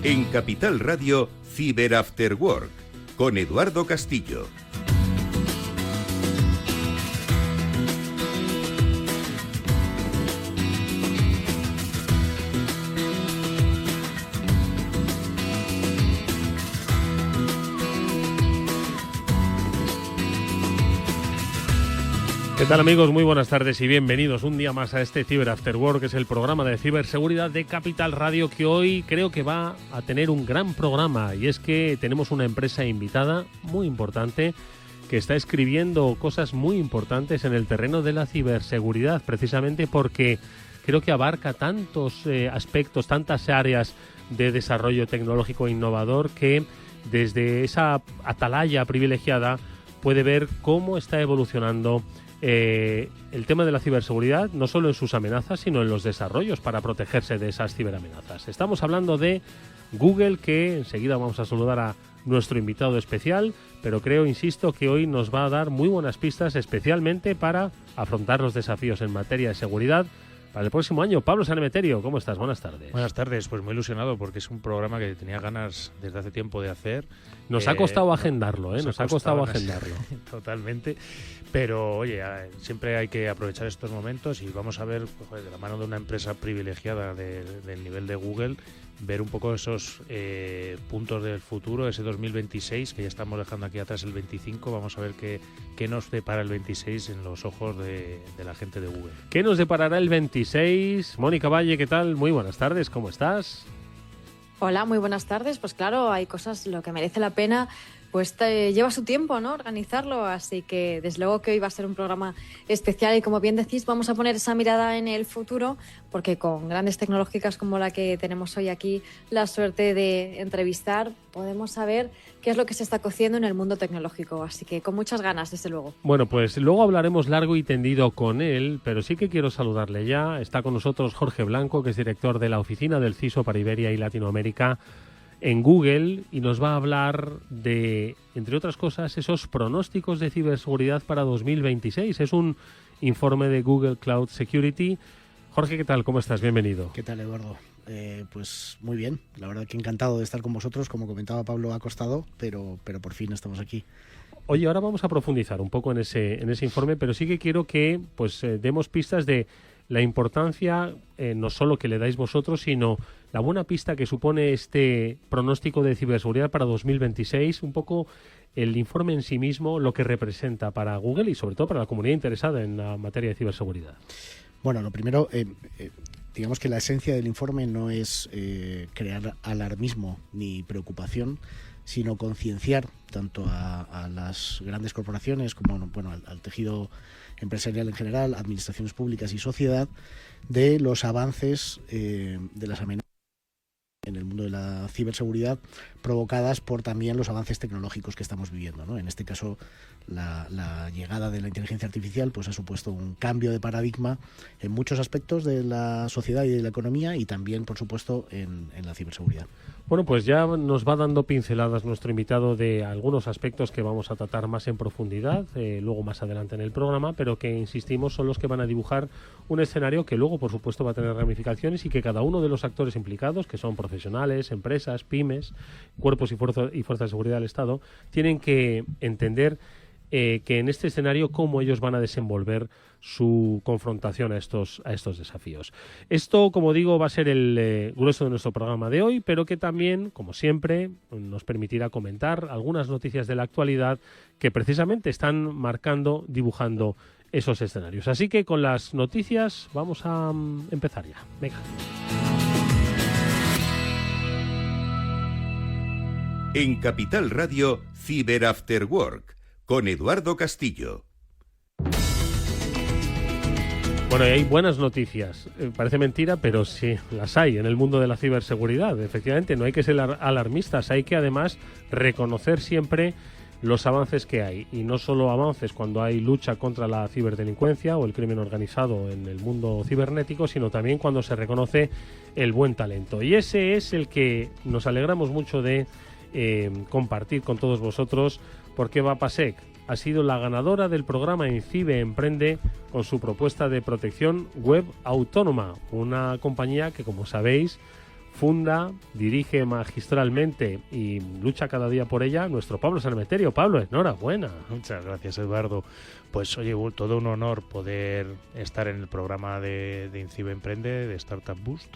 En Capital Radio, Cyber After Work, con Eduardo Castillo. ¿Qué tal, amigos? Muy buenas tardes y bienvenidos un día más a este Cyber After Work, que es el programa de ciberseguridad de Capital Radio, que hoy creo que va a tener un gran programa, y es que tenemos una empresa invitada muy importante que está escribiendo cosas muy importantes en el terreno de la ciberseguridad, precisamente porque creo que abarca tantos aspectos, tantas áreas de desarrollo tecnológico e innovador, que desde esa atalaya privilegiada puede ver cómo está evolucionando el tema de la ciberseguridad, no solo en sus amenazas, sino en los desarrollos para protegerse de esas ciberamenazas. Estamos hablando de Google, que enseguida vamos a saludar a nuestro invitado especial, pero creo, insisto, que hoy nos va a dar muy buenas pistas, especialmente para afrontar los desafíos en materia de seguridad para el próximo año. Pablo San Emeterio, ¿cómo estás? Buenas tardes. Buenas tardes, pues muy ilusionado porque es un programa que tenía ganas desde hace tiempo de hacer. Nos ha costado agendarlo, nos ha costado agendarlo. Totalmente, pero oye, siempre hay que aprovechar estos momentos y vamos a ver, pues, de la mano de una empresa privilegiada del nivel de Google, ver un poco esos puntos del futuro, ese 2026, que ya estamos dejando aquí atrás el 25, vamos a ver qué nos depara el 26 en los ojos de la gente de Google. ¿Qué nos deparará el 26? Mónica Valle, ¿qué tal? Muy buenas tardes, ¿cómo estás? Hola, muy buenas tardes. Pues claro, hay cosas, lo que merece la pena, pues lleva su tiempo, ¿no?, organizarlo, así que desde luego que hoy va a ser un programa especial y, como bien decís, vamos a poner esa mirada en el futuro, porque con grandes tecnológicas como la que tenemos hoy aquí la suerte de entrevistar, podemos saber qué es lo que se está cociendo en el mundo tecnológico, así que con muchas ganas, desde luego. Bueno, pues luego hablaremos largo y tendido con él, pero sí que quiero saludarle ya. Está con nosotros Jorge Blanco, que es director de la oficina del CISO para Iberia y Latinoamérica en Google, y nos va a hablar de, entre otras cosas, esos pronósticos de ciberseguridad para 2026. Es un informe de Google Cloud Security. Jorge, ¿qué tal? ¿Cómo estás? Bienvenido. ¿Qué tal, Eduardo? Pues muy bien, la verdad que encantado de estar con vosotros. Como comentaba Pablo, ha costado, pero por fin estamos aquí. Oye, ahora vamos a profundizar un poco en ese informe, pero sí que quiero que demos pistas de la importancia, no solo que le dais vosotros, sino la buena pista que supone este pronóstico de ciberseguridad para 2026, un poco el informe en sí mismo, lo que representa para Google y sobre todo para la comunidad interesada en la materia de ciberseguridad. Bueno, lo primero, digamos que la esencia del informe no es crear alarmismo ni preocupación, sino concienciar tanto a las grandes corporaciones como al tejido empresarial en general, administraciones públicas y sociedad, de los avances de las amenazas en el mundo de la ciberseguridad, provocadas por también los avances tecnológicos que estamos viviendo, ¿no? En este caso, la llegada de la inteligencia artificial pues ha supuesto un cambio de paradigma en muchos aspectos de la sociedad y de la economía, y también, por supuesto, en la ciberseguridad. Bueno, pues ya nos va dando pinceladas nuestro invitado de algunos aspectos que vamos a tratar más en profundidad, luego más adelante en el programa, pero que, insistimos, son los que van a dibujar un escenario que luego, por supuesto, va a tener ramificaciones, y que cada uno de los actores implicados, que son profesionales, empresas, pymes, cuerpos y fuerzas de seguridad del Estado, tienen que entender que en este escenario cómo ellos van a desenvolver su confrontación a estos desafíos. Esto, como digo, va a ser el grueso de nuestro programa de hoy, pero que también, como siempre, nos permitirá comentar algunas noticias de la actualidad que precisamente están marcando, dibujando esos escenarios. Así que con las noticias vamos a empezar ya. Venga. En Capital Radio, Cyber After Work, con Eduardo Castillo. Bueno, y hay buenas noticias. Parece mentira, pero sí las hay en el mundo de la ciberseguridad. Efectivamente, no hay que ser alarmistas, hay que además reconocer siempre los avances que hay. Y no solo avances cuando hay lucha contra la ciberdelincuencia o el crimen organizado en el mundo cibernético, sino también cuando se reconoce el buen talento. Y ese es el que nos alegramos mucho de compartir con todos vosotros, porque Vapasec ha sido la ganadora del programa INCIBE Emprende con su propuesta de protección web autónoma, una compañía que, como sabéis, funda, dirige magistralmente y lucha cada día por ella nuestro Pablo Sanemeterio. Pablo, enhorabuena. Muchas gracias, Eduardo. Pues oye, todo un honor poder estar en el programa de INCIBE Emprende, de Startup Boost,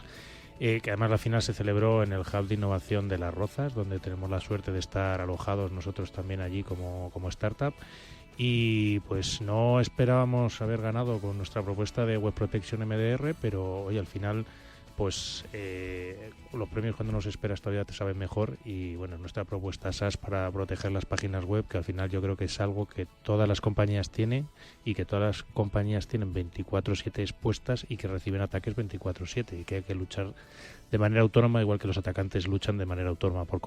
que además la final se celebró en el Hub de Innovación de Las Rozas, donde tenemos la suerte de estar alojados nosotros también allí como startup. Y pues no esperábamos haber ganado con nuestra propuesta de Web Protection MDR, pero hoy al final pues los premios cuando nos esperas todavía te saben mejor. Y bueno, nuestra propuesta SaaS para proteger las páginas web, que al final yo creo que es algo que todas las compañías tienen y que todas las compañías tienen 24/7 expuestas y que reciben ataques 24/7 y que hay que luchar de manera autónoma, igual que los atacantes luchan de manera autónoma por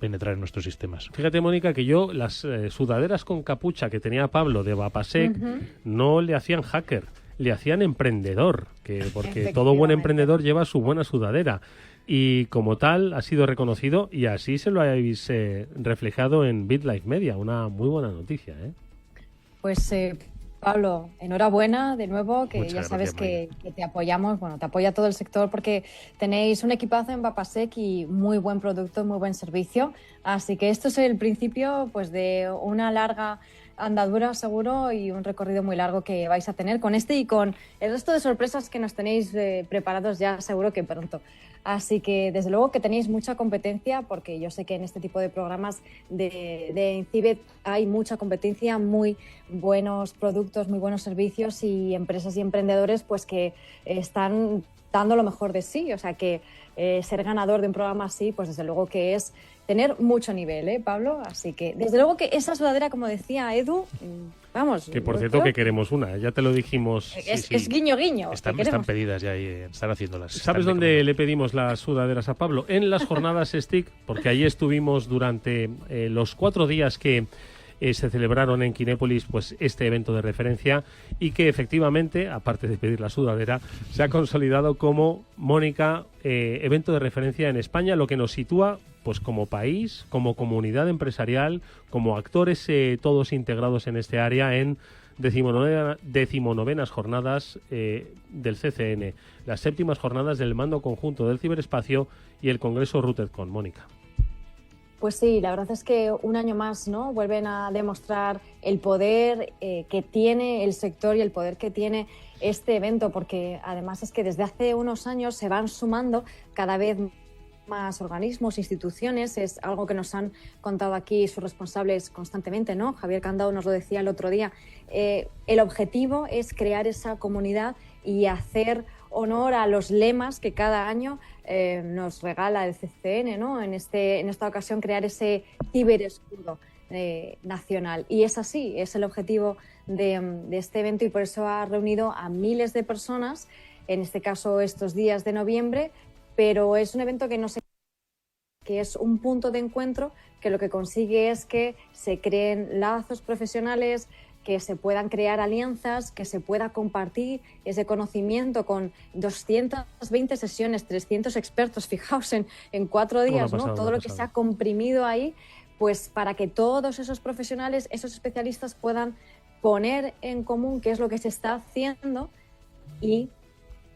penetrar en nuestros sistemas. Fíjate, Mónica, que yo las sudaderas con capucha que tenía Pablo de Vapasec no le hacían hacker, le hacían emprendedor, porque todo buen emprendedor lleva su buena sudadera. Y como tal ha sido reconocido y así se lo habéis reflejado en BitLife Media. Una muy buena noticia, ¿eh? Pues Pablo, enhorabuena de nuevo, que Muchas ya sabes gracias, que te apoyamos, bueno, te apoya todo el sector porque tenéis un equipazo en Vapasec y muy buen producto, muy buen servicio. Así que esto es el principio pues de una larga andadura seguro y un recorrido muy largo que vais a tener con este y con el resto de sorpresas que nos tenéis preparados ya seguro que pronto. Así que desde luego que tenéis mucha competencia, porque yo sé que en este tipo de programas de INCIBE hay mucha competencia, muy buenos productos, muy buenos servicios y empresas y emprendedores pues que están dando lo mejor de sí. O sea que ser ganador de un programa así, pues desde luego que es tener mucho nivel, ¿eh, Pablo? Así que desde luego que esa sudadera, como decía Edu, vamos. Que por cierto que queremos una, ya te lo dijimos. Es guiño guiño. Están pedidas ya y están haciéndolas. ¿Sabes dónde le pedimos las sudaderas a Pablo? En las jornadas STIC, porque allí estuvimos durante los 4 días que se celebraron en Kinépolis pues este evento de referencia y que efectivamente, aparte de pedir la sudadera, se ha consolidado como, Mónica, evento de referencia en España, lo que nos sitúa pues como país, como comunidad empresarial, como actores todos integrados en este área en 19ª jornadas del CCN, las 7ª jornadas del Mando Conjunto del Ciberespacio y el Congreso RootedCon. Mónica. Pues sí, la verdad es que un año más, ¿no? Vuelven a demostrar el poder que tiene el sector y el poder que tiene este evento, porque además es que desde hace unos años se van sumando cada vez más organismos, instituciones. Es algo que nos han contado aquí sus responsables constantemente, ¿no? Javier Candado nos lo decía el otro día. El objetivo es crear esa comunidad y hacer honor a los lemas que cada año nos regala el CCN, ¿no? En esta ocasión crear ese ciberescudo nacional. Y es así, es el objetivo de este evento y por eso ha reunido a miles de personas, en este caso estos días de noviembre, pero es un evento que es un punto de encuentro que lo que consigue es que se creen lazos profesionales, que se puedan crear alianzas, que se pueda compartir ese conocimiento con 220 sesiones, 300 expertos, fijaos en 4 días, ¿no? Todo lo que se ha comprimido ahí, pues para que todos esos profesionales, esos especialistas puedan poner en común qué es lo que se está haciendo y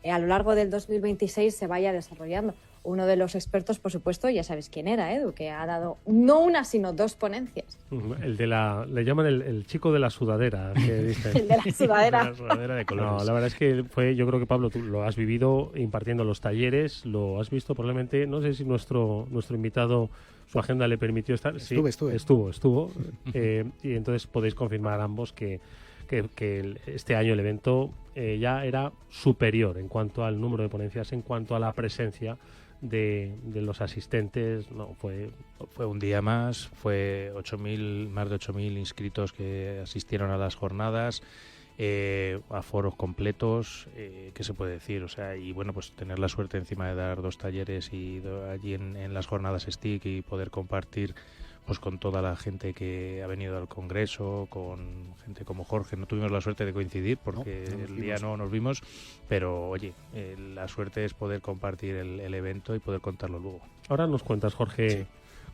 a lo largo del 2026 se vaya desarrollando. Uno de los expertos, por supuesto, ya sabes quién era, Edu, que ha dado no una, sino 2 ponencias. El de le llaman el chico de la sudadera. Que dicen. El de la sudadera. La sudadera de colores. No, la verdad es que yo creo que, Pablo, tú lo has vivido impartiendo los talleres, lo has visto probablemente, no sé si nuestro invitado, su agenda le permitió estar. Estuvo. Y entonces podéis confirmar ambos que este año el evento ya era superior en cuanto al número de ponencias, en cuanto a la presencia de los asistentes. No, fue un día más, fue más de 8.000 inscritos que asistieron a las jornadas, aforos completos, ¿qué se puede decir? O sea, y bueno, pues tener la suerte encima de dar 2 talleres y allí en las jornadas STIC y poder compartir pues con toda la gente que ha venido al congreso, con gente como Jorge. No tuvimos la suerte de coincidir porque el día no nos vimos, pero oye, la suerte es poder compartir el evento y poder contarlo luego. Ahora nos cuentas, Jorge,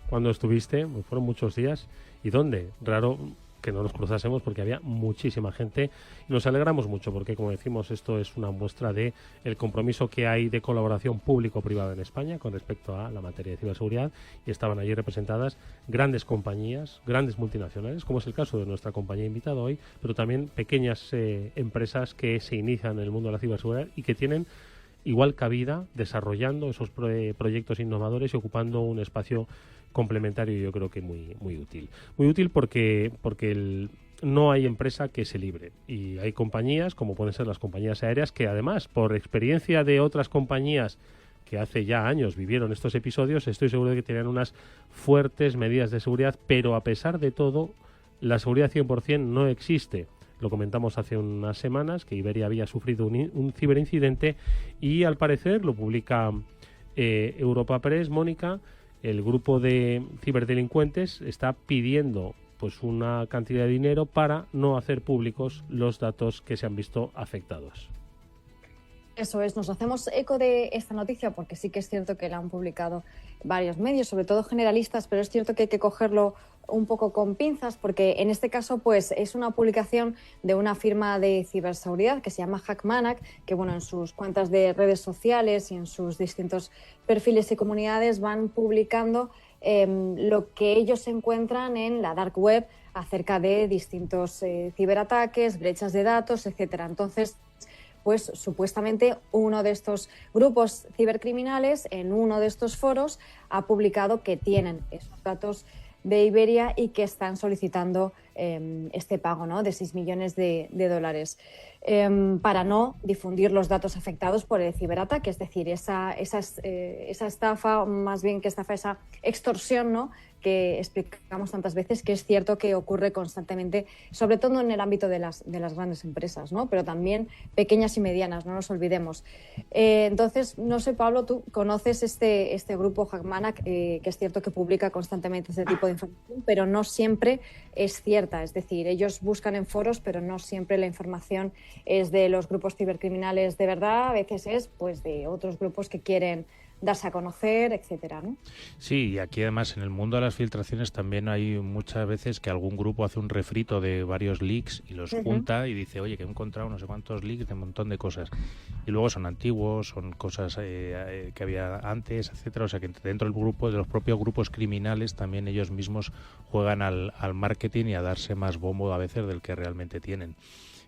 cuándo estuviste, fueron muchos días, y dónde. Raro que no nos cruzásemos porque había muchísima gente y nos alegramos mucho porque, como decimos, esto es una muestra de el compromiso que hay de colaboración público-privada en España con respecto a la materia de ciberseguridad, y estaban allí representadas grandes compañías, grandes multinacionales, como es el caso de nuestra compañía invitada hoy, pero también pequeñas empresas que se inician en el mundo de la ciberseguridad y que tienen igual cabida desarrollando esos proyectos innovadores y ocupando un espacio complementario, yo creo que muy útil. Muy útil porque no hay empresa que se libre, y hay compañías, como pueden ser las compañías aéreas, que además, por experiencia de otras compañías que hace ya años vivieron estos episodios, estoy seguro de que tenían unas fuertes medidas de seguridad, pero a pesar de todo, la seguridad 100% no existe. Lo comentamos hace unas semanas, que Iberia había sufrido un ciberincidente, y al parecer lo publica Europa Press, Mónica. El grupo de ciberdelincuentes está pidiendo pues una cantidad de dinero para no hacer públicos los datos que se han visto afectados. Eso es, nos hacemos eco de esta noticia porque sí que es cierto que la han publicado varios medios, sobre todo generalistas, pero es cierto que hay que cogerlo un poco con pinzas porque en este caso pues es una publicación de una firma de ciberseguridad que se llama Hackmanac, que bueno, en sus cuentas de redes sociales y en sus distintos perfiles y comunidades van publicando lo que ellos encuentran en la dark web acerca de distintos ciberataques, brechas de datos, etcétera. Entonces, pues supuestamente uno de estos grupos cibercriminales en uno de estos foros ha publicado que tienen esos datos de Iberia y que están solicitando este pago, ¿no?, de 6 millones de dólares para no difundir los datos afectados por el ciberataque. Es decir, esa estafa, más bien que estafa, esa extorsión, ¿no?, que explicamos tantas veces, que es cierto que ocurre constantemente, sobre todo en el ámbito de las grandes empresas, ¿no?, pero también pequeñas y medianas, no nos olvidemos. Entonces, no sé, Pablo, tú conoces este grupo Hackmanac, que es cierto que publica constantemente este tipo de información, pero no siempre es cierta. Es decir, ellos buscan en foros, pero no siempre la información es de los grupos cibercriminales de verdad. A veces es pues de otros grupos que quieren darse a conocer, etcétera, ¿no? Sí, y aquí además en el mundo de las filtraciones también hay muchas veces que algún grupo hace un refrito de varios leaks y los junta y dice, oye, que he encontrado no sé cuántos leaks de un montón de cosas. Y luego son antiguos, son cosas que había antes, etcétera. O sea que dentro del grupo, de los propios grupos criminales, también ellos mismos juegan al marketing y a darse más bombo a veces del que realmente tienen.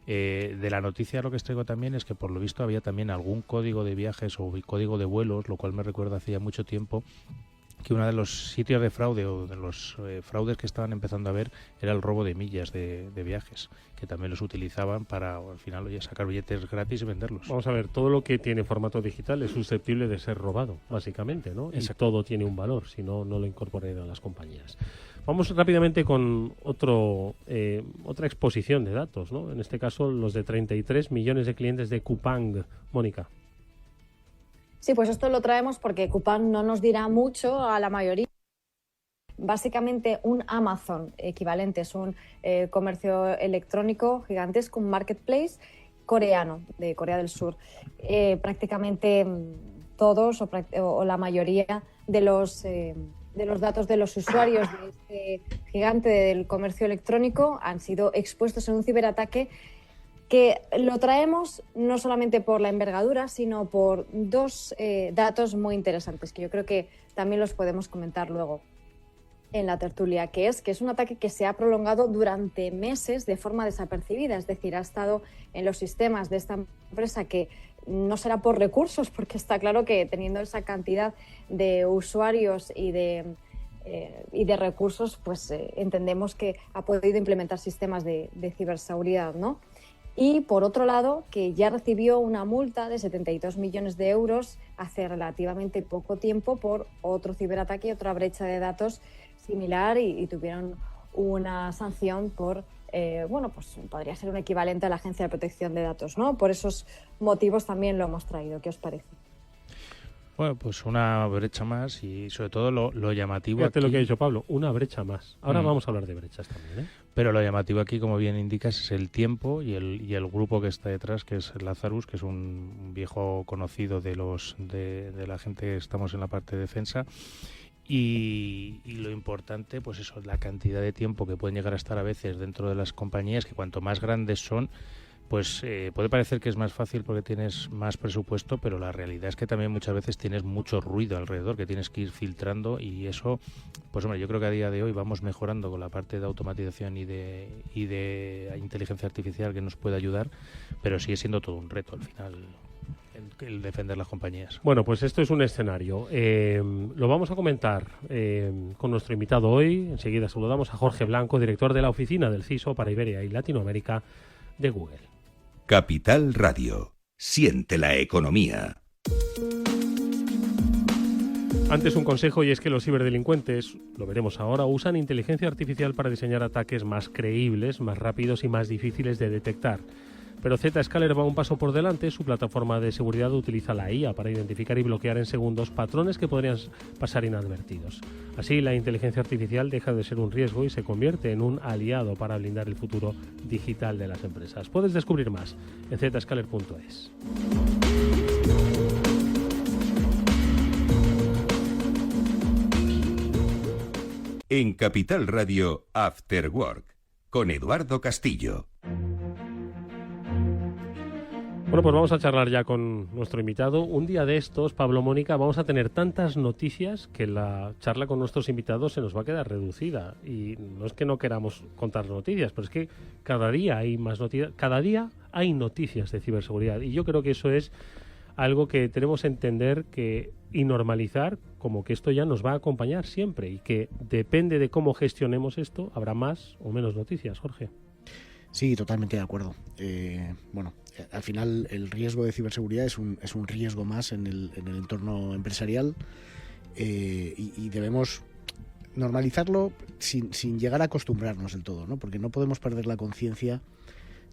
De la noticia lo que os traigo también es que por lo visto había también algún código de viajes o código de vuelos, lo cual me recuerda hacía mucho tiempo que uno de los sitios de fraude o de los fraudes que estaban empezando a ver era el robo de millas de viajes, que también los utilizaban para al final sacar billetes gratis y venderlos. Vamos a ver, todo lo que tiene formato digital es susceptible de ser robado, básicamente, ¿no? Y todo tiene un valor, si no, no lo incorporarían las compañías. Vamos rápidamente con otra exposición de datos, ¿no? En este caso, los de 33 millones de clientes de Coupang. Mónica. Sí, pues esto lo traemos porque Coupang no nos dirá mucho a la mayoría. Básicamente un Amazon equivalente, es un comercio electrónico gigantesco, un marketplace coreano, de Corea del Sur. Prácticamente todos o la mayoría de los datos de los usuarios de este gigante del comercio electrónico han sido expuestos en un ciberataque que lo traemos no solamente por la envergadura, sino por dos datos muy interesantes que yo creo que también los podemos comentar luego en la tertulia, que es un ataque que se ha prolongado durante meses de forma desapercibida, es decir, ha estado en los sistemas de esta empresa, que no será por recursos, porque está claro que teniendo esa cantidad de usuarios y de recursos, pues entendemos que ha podido implementar sistemas de ciberseguridad, ¿no? Y por otro lado, que ya recibió una multa de 72 millones de euros hace relativamente poco tiempo por otro ciberataque y otra brecha de datos similar, y tuvieron una sanción por, pues podría ser un equivalente a la Agencia de Protección de Datos, ¿no? Por esos motivos también lo hemos traído. ¿Qué os parece? Bueno, pues una brecha más y sobre todo lo llamativo. Fíjate aquí, lo que ha dicho Pablo, una brecha más. Ahora vamos a hablar de brechas también, ¿eh? Pero lo llamativo aquí, como bien indicas, es el tiempo y el grupo que está detrás, que es Lazarus, que es un viejo conocido de la gente que estamos en la parte de defensa. Y lo importante, pues eso, la cantidad de tiempo que pueden llegar a estar a veces dentro de las compañías, que cuanto más grandes son, pues puede parecer que es más fácil porque tienes más presupuesto, pero la realidad es que también muchas veces tienes mucho ruido alrededor que tienes que ir filtrando, y eso, pues hombre, yo creo que a día de hoy vamos mejorando con la parte de automatización y de inteligencia artificial que nos puede ayudar, pero sigue siendo todo un reto al final el defender las compañías. Bueno, pues esto es un escenario. Lo vamos a comentar con nuestro invitado hoy. Enseguida saludamos a Jorge Blanco, director de la oficina del CISO para Iberia y Latinoamérica de Google. Capital Radio. Siente la economía. Antes un consejo, y es que los ciberdelincuentes, lo veremos ahora, usan inteligencia artificial para diseñar ataques más creíbles, más rápidos y más difíciles de detectar. Pero Zscaler va un paso por delante. Su plataforma de seguridad utiliza la IA para identificar y bloquear en segundos patrones que podrían pasar inadvertidos. Así, la inteligencia artificial deja de ser un riesgo y se convierte en un aliado para blindar el futuro digital de las empresas. Puedes descubrir más en zscaler.es. En Capital Radio After Work, con Eduardo Castillo. Bueno, pues vamos a charlar ya con nuestro invitado. Un día de estos, Pablo, Mónica, vamos a tener tantas noticias que la charla con nuestros invitados se nos va a quedar reducida. Y no es que no queramos contar noticias, pero es que cada día hay más noticias, cada día hay noticias de ciberseguridad. Y yo creo que eso es algo que tenemos que entender y normalizar, como que esto ya nos va a acompañar siempre y que depende de cómo gestionemos esto, habrá más o menos noticias, Jorge. Sí, totalmente de acuerdo. Al final el riesgo de ciberseguridad es un riesgo más en el entorno empresarial y debemos normalizarlo sin llegar a acostumbrarnos del todo, ¿no? Porque no podemos perder la conciencia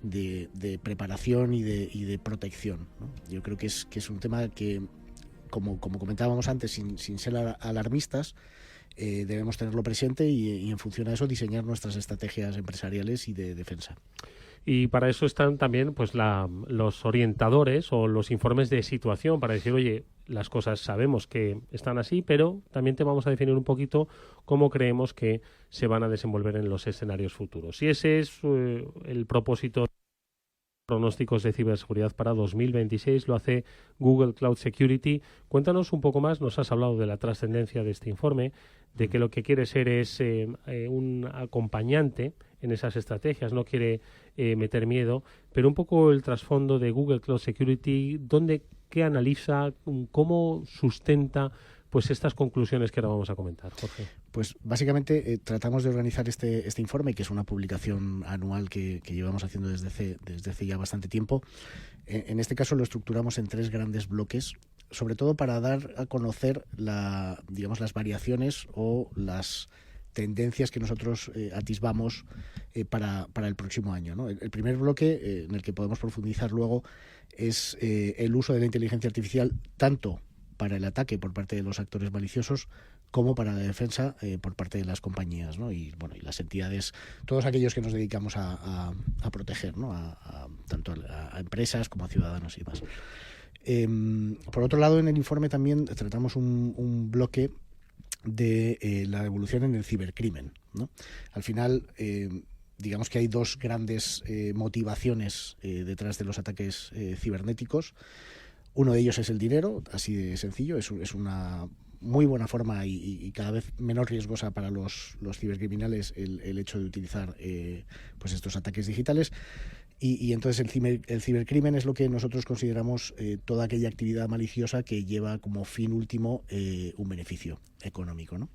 de preparación y de protección, ¿no? Yo creo que es un tema que, como comentábamos antes, sin ser alarmistas, debemos tenerlo presente y en función a eso diseñar nuestras estrategias empresariales y de defensa. Y para eso están también pues los orientadores o los informes de situación para decir, oye, las cosas sabemos que están así, pero también te vamos a definir un poquito cómo creemos que se van a desenvolver en los escenarios futuros. Y ese es el propósito. Pronósticos de ciberseguridad para 2026 lo hace Google Cloud Security. Cuéntanos un poco más, nos has hablado de la trascendencia de este informe, de que lo que quiere ser es un acompañante en esas estrategias, no quiere meter miedo, pero un poco el trasfondo de Google Cloud Security, qué analiza, cómo sustenta pues estas conclusiones que ahora vamos a comentar, Jorge. Pues básicamente tratamos de organizar este informe, que es una publicación anual que llevamos haciendo desde hace ya bastante tiempo. En este caso lo estructuramos en 3 grandes bloques, sobre todo para dar a conocer las variaciones o las tendencias que nosotros atisbamos para el próximo año, ¿no? El primer bloque, en el que podemos profundizar luego, es el uso de la inteligencia artificial tanto para el ataque por parte de los actores maliciosos como para la defensa por parte de las compañías, ¿no? Y las entidades, todos aquellos que nos dedicamos a proteger, ¿no? Tanto a empresas como a ciudadanos y demás. Por otro lado, en el informe también tratamos un bloque de la evolución en el cibercrimen, ¿no? Al final, digamos que hay 2 grandes motivaciones detrás de los ataques cibernéticos. Uno de ellos es el dinero, así de sencillo, es una muy buena forma y cada vez menos riesgosa para los cibercriminales el hecho de utilizar pues estos ataques digitales. Y entonces el cibercrimen es lo que nosotros consideramos toda aquella actividad maliciosa que lleva como fin último un beneficio económico, ¿no?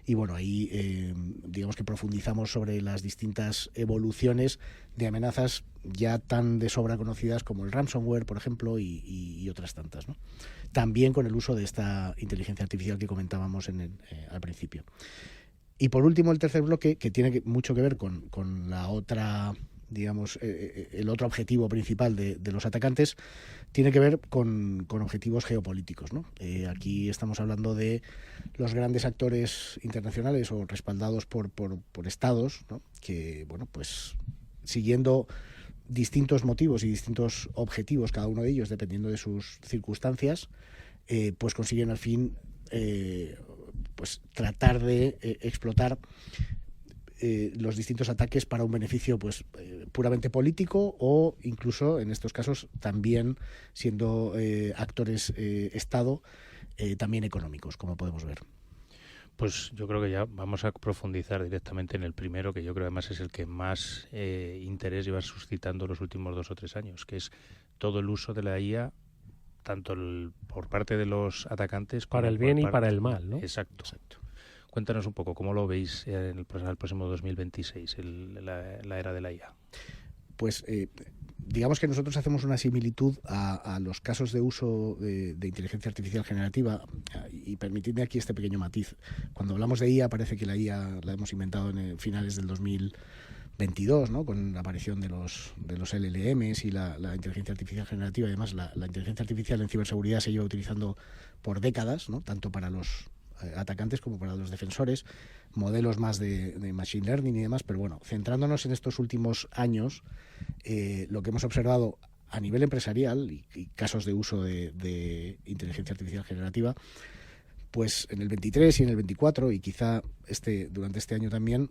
Y bueno, ahí digamos que profundizamos sobre las distintas evoluciones de amenazas ya tan de sobra conocidas como el ransomware, por ejemplo, y otras tantas, ¿no? También con el uso de esta inteligencia artificial que comentábamos al principio. Y por último, el tercer bloque, que tiene mucho que ver con la otra, digamos, el otro objetivo principal de los atacantes, tiene que ver con objetivos geopolíticos, ¿no? Aquí estamos hablando de los grandes actores internacionales o respaldados por estados, ¿no? Que, bueno, pues siguiendo distintos motivos y distintos objetivos, cada uno de ellos dependiendo de sus circunstancias, pues consiguen al fin pues tratar de explotar los distintos ataques para un beneficio pues puramente político o incluso en estos casos también siendo actores Estado también económicos, como podemos ver. Pues yo creo que ya vamos a profundizar directamente en el primero, que yo creo además es el que más interés lleva suscitando los últimos 2 o 3 años, que es todo el uso de la IA, tanto por parte de los atacantes como para el bien y para el mal, ¿no? Exacto. Cuéntanos un poco, ¿cómo lo veis en el próximo 2026, la era de la IA? Pues digamos que nosotros hacemos una similitud a los casos de uso de inteligencia artificial generativa, y permitidme aquí este pequeño matiz. Cuando hablamos de IA parece que la IA la hemos inventado en finales del 2022, ¿no? Con la aparición de los LLMs y la inteligencia artificial generativa. Además, la inteligencia artificial en ciberseguridad se lleva utilizando por décadas, ¿no? Tanto para los atacantes como para los defensores, modelos más de machine learning y demás, pero bueno, centrándonos en estos últimos años, lo que hemos observado a nivel empresarial y casos de uso de inteligencia artificial generativa, pues en el 23 y en el 24 y quizá durante este año también,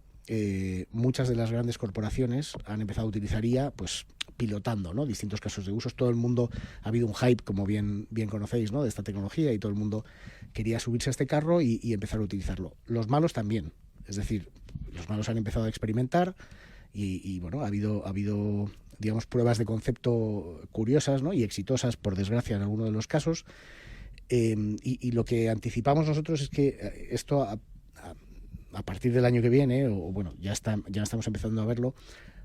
muchas de las grandes corporaciones han empezado a utilizar IA pues pilotando, ¿no? Distintos casos de usos. Todo el mundo, ha habido un hype, como bien conocéis, ¿no? De esta tecnología, y todo el mundo quería subirse a este carro y empezar a utilizarlo. Los malos también, es decir, los malos han empezado a experimentar y bueno, ha habido digamos pruebas de concepto curiosas, ¿no? Y exitosas, por desgracia, en algunos de los casos. Y lo que anticipamos nosotros es que esto a partir del año que viene, o bueno, ya estamos empezando a verlo,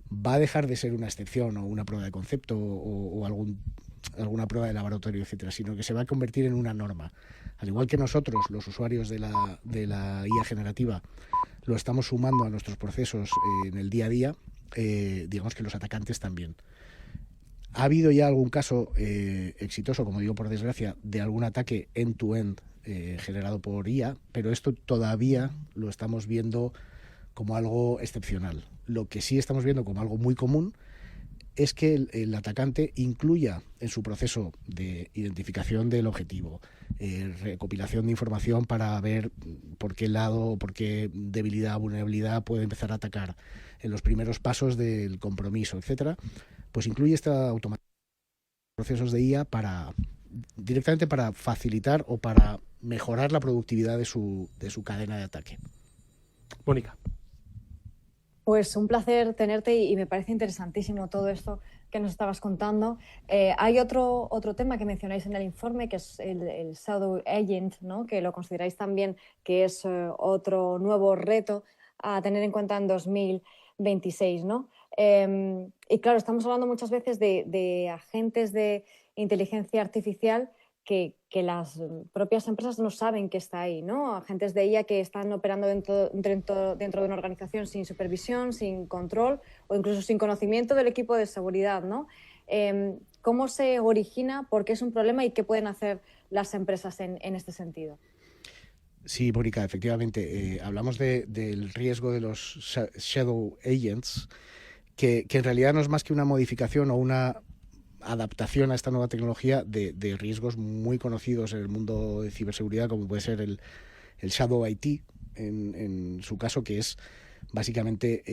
va a dejar de ser una excepción o una prueba de concepto o alguna prueba de laboratorio, etcétera, sino que se va a convertir en una norma. Al igual que nosotros, los usuarios de la IA generativa, lo estamos sumando a nuestros procesos en el día a día, digamos que los atacantes también. Ha habido ya algún caso exitoso, como digo, por desgracia, de algún ataque end-to-end generado por IA, pero esto todavía lo estamos viendo como algo excepcional. Lo que sí estamos viendo como algo muy común es que el atacante incluya en su proceso de identificación del objetivo, recopilación de información para ver por qué lado, por qué debilidad o vulnerabilidad puede empezar a atacar en los primeros pasos del compromiso, etcétera, pues incluye esta automatización de procesos de IA directamente para facilitar o para mejorar la productividad de su cadena de ataque. Mónica. Pues un placer tenerte y me parece interesantísimo todo esto que nos estabas contando. Hay otro tema que mencionáis en el informe, que es el Shadow Agent, ¿no? Que lo consideráis también que es otro nuevo reto a tener en cuenta en 2026, ¿no? Y claro, estamos hablando muchas veces de agentes de inteligencia artificial que las propias empresas no saben que está ahí, ¿no? Agentes de IA que están operando dentro de una organización sin supervisión, sin control o incluso sin conocimiento del equipo de seguridad, ¿no? ¿Cómo se origina? ¿Por qué es un problema? ¿Y qué pueden hacer las empresas en este sentido? Sí, Mónica, efectivamente. Hablamos del riesgo de los Shadow Agents, que en realidad no es más que una modificación o una adaptación a esta nueva tecnología de riesgos muy conocidos en el mundo de ciberseguridad, como puede ser el Shadow IT, en su caso, que es básicamente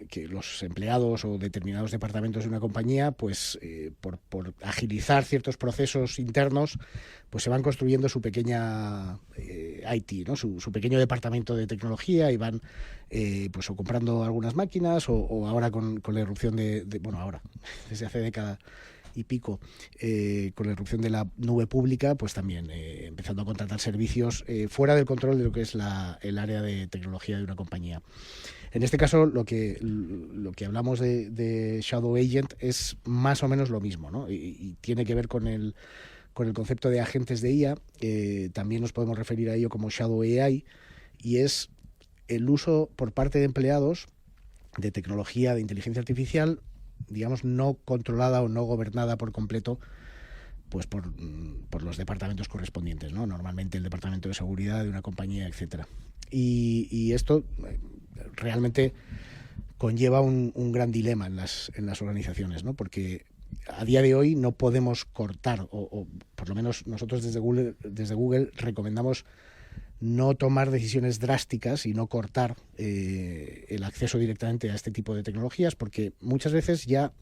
que los empleados o determinados departamentos de una compañía, pues por agilizar ciertos procesos internos, pues se van construyendo su pequeña IT, ¿no? Su pequeño departamento de tecnología, y van pues o comprando algunas máquinas o ahora con la irrupción ahora, desde hace década y pico, con la irrupción de la nube pública, pues también empezando a contratar servicios fuera del control de lo que es el área de tecnología de una compañía. En este caso, lo que hablamos de Shadow Agent es más o menos lo mismo, ¿no? Y tiene que ver con el concepto de agentes de IA. También nos podemos referir a ello como Shadow AI, y es el uso por parte de empleados de tecnología de inteligencia artificial, digamos, no controlada o no gobernada por completo, pues por los departamentos correspondientes, ¿no? Normalmente el departamento de seguridad de una compañía, etcétera. Y esto realmente conlleva un gran dilema en las organizaciones, ¿no? Porque a día de hoy no podemos cortar, o por lo menos nosotros desde Google recomendamos no tomar decisiones drásticas y no cortar el acceso directamente a este tipo de tecnologías, porque muchas veces ya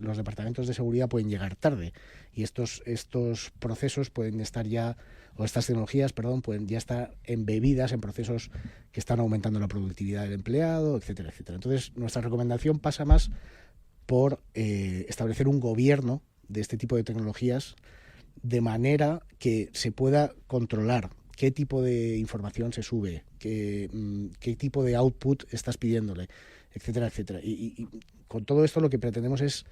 los departamentos de seguridad pueden llegar tarde y estos procesos pueden estar ya, o estas tecnologías, perdón, pueden ya estar embebidas en procesos que están aumentando la productividad del empleado, etcétera, etcétera. Entonces, nuestra recomendación pasa más por establecer un gobierno de este tipo de tecnologías de manera que se pueda controlar qué tipo de información se sube, qué tipo de output estás pidiéndole, etcétera, etcétera. Y con todo esto lo que pretendemos es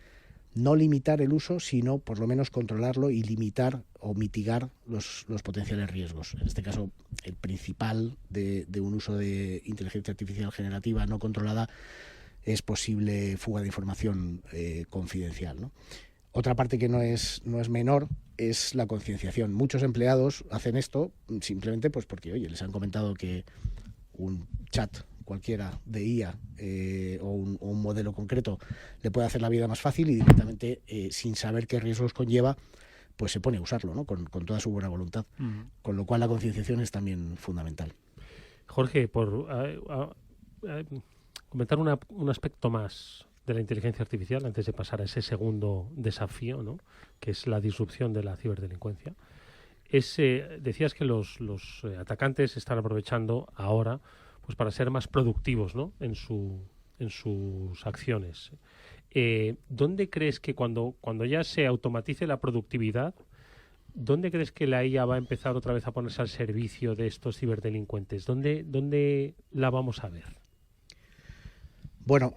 no limitar el uso, sino por lo menos controlarlo y limitar o mitigar los potenciales riesgos. En este caso, el principal de un uso de inteligencia artificial generativa no controlada es posible fuga de información confidencial, ¿no? Otra parte que no es menor es la concienciación. Muchos empleados hacen esto simplemente pues porque, oye, les han comentado que un chat cualquiera de IA o un modelo concreto le puede hacer la vida más fácil y directamente, sin saber qué riesgos conlleva, pues se pone a usarlo, ¿no? Con toda su buena voluntad. Con lo cual la concienciación es también fundamental. Jorge, por comentar un aspecto más de la inteligencia artificial antes de pasar a ese segundo desafío, ¿no?, que es la disrupción de la ciberdelincuencia. Decías que los atacantes están aprovechando ahora pues para ser más productivos, ¿no?, en sus acciones. ¿Dónde crees que cuando ya se automatice la productividad, dónde crees que la IA va a empezar otra vez a ponerse al servicio de estos ciberdelincuentes? ¿Dónde la vamos a ver? Bueno,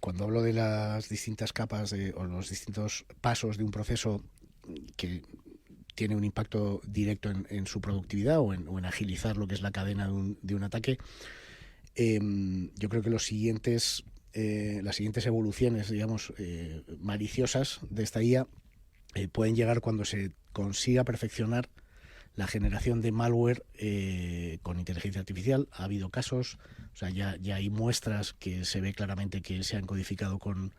cuando hablo de las distintas capas o los distintos pasos de un proceso que tiene un impacto directo en su productividad o en agilizar lo que es la cadena de un ataque, yo creo que las siguientes evoluciones, digamos, maliciosas de esta IA pueden llegar cuando se consiga perfeccionar la generación de malware con inteligencia artificial. Ha habido casos, o sea, ya hay muestras que se ve claramente que se han codificado con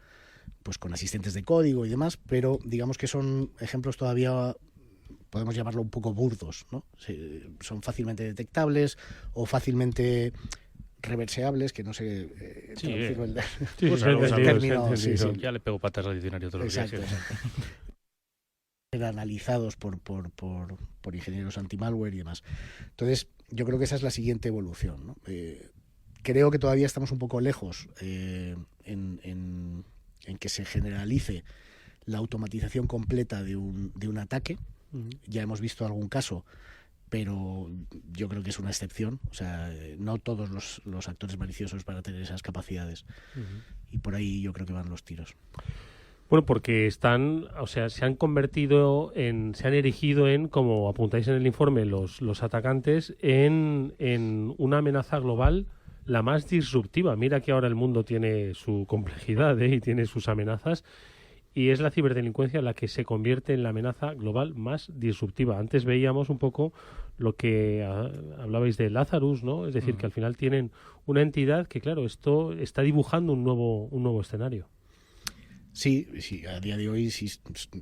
asistentes de código y demás, pero digamos que son ejemplos todavía, podemos llamarlo un poco burdos, ¿no? Son fácilmente detectables o fácilmente reverseables, que no sé traducirlo el término. Ya le pego patas al diccionario todos los días. Exacto. Analizados por ingenieros anti-malware y demás. Entonces, yo creo que esa es la siguiente evolución, ¿no? Creo que todavía estamos un poco lejos en que se generalice la automatización completa de un ataque. Ya hemos visto algún caso, pero yo creo que es una excepción. O sea, no todos los actores maliciosos van a tener esas capacidades. Y por ahí yo creo que van los tiros. Bueno, porque se han erigido en, como apuntáis en el informe los atacantes, en una amenaza global la más disruptiva. Mira que ahora el mundo tiene su complejidad y tiene sus amenazas, y es la ciberdelincuencia la que se convierte en la amenaza global más disruptiva. Antes veíamos un poco lo que hablabais de Lazarus, ¿no? Es decir, que al final tienen una entidad que, claro, esto está dibujando un nuevo escenario. Sí, a día de hoy sí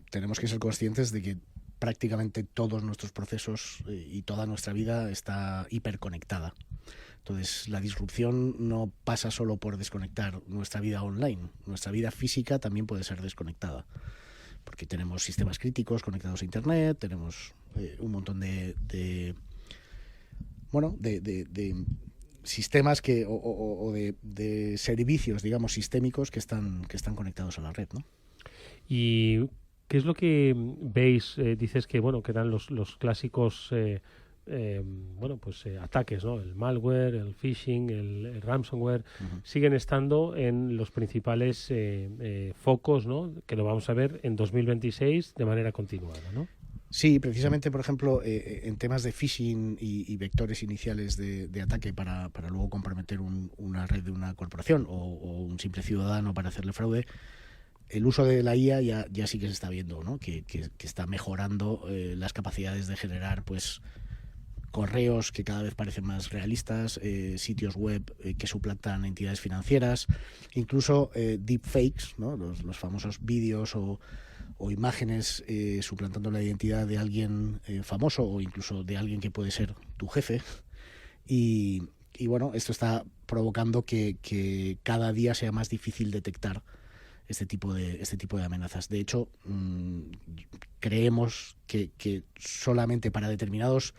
tenemos que ser conscientes de que prácticamente todos nuestros procesos y toda nuestra vida está hiperconectada. Entonces, la disrupción no pasa solo por desconectar nuestra vida online. Nuestra vida física también puede ser desconectada, porque tenemos sistemas críticos conectados a Internet, tenemos un montón de sistemas de servicios, digamos, sistémicos que están conectados a la red, ¿no? ¿Y qué es lo que veis? Dices que que dan los clásicos ataques, ¿no? El malware, el phishing, el ransomware, siguen estando en los principales focos, ¿no?, que lo vamos a ver en 2026 de manera continuada, ¿no? Sí, precisamente, por ejemplo, en temas de phishing y vectores iniciales de ataque para luego comprometer una red de una corporación o un simple ciudadano para hacerle fraude, el uso de la IA ya sí que se está viendo, ¿no?, que está mejorando las capacidades de generar correos que cada vez parecen más realistas, sitios web que suplantan entidades financieras, incluso deepfakes, ¿no?, los famosos vídeos o o imágenes suplantando la identidad de alguien famoso o incluso de alguien que puede ser tu jefe. Y bueno, esto está provocando que cada día sea más difícil detectar este tipo de amenazas. De hecho, creemos que solamente para determinados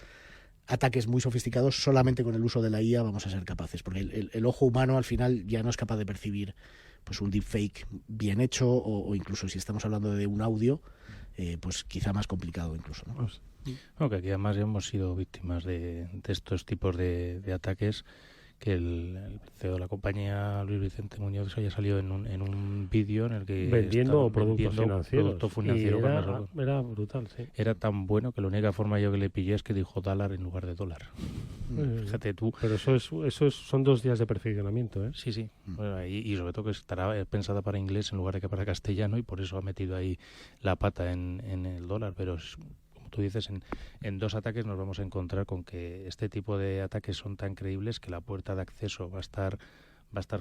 ataques muy sofisticados, solamente con el uso de la IA vamos a ser capaces, porque el ojo humano al final ya no es capaz de percibir pues un deepfake bien hecho o incluso si estamos hablando de un audio, pues quizá más complicado incluso, ¿no? Aunque aquí además ya hemos sido víctimas de estos tipos de ataques, que el CEO de la compañía, Luis Vicente Muñoz, haya salido en un vídeo en el que vendiendo productos financieros. Producto financiero era brutal, sí. Era tan bueno que la única forma yo que le pillé es que dijo dólar en lugar de dólar. Fíjate tú. Pero son 2 días de perfeccionamiento, ¿eh? Sí. Bueno, y sobre todo que estará pensada para inglés en lugar de que para castellano, y por eso ha metido ahí la pata en el dólar. Pero tú dices, en 2 ataques nos vamos a encontrar con que este tipo de ataques son tan creíbles que la puerta de acceso va a estar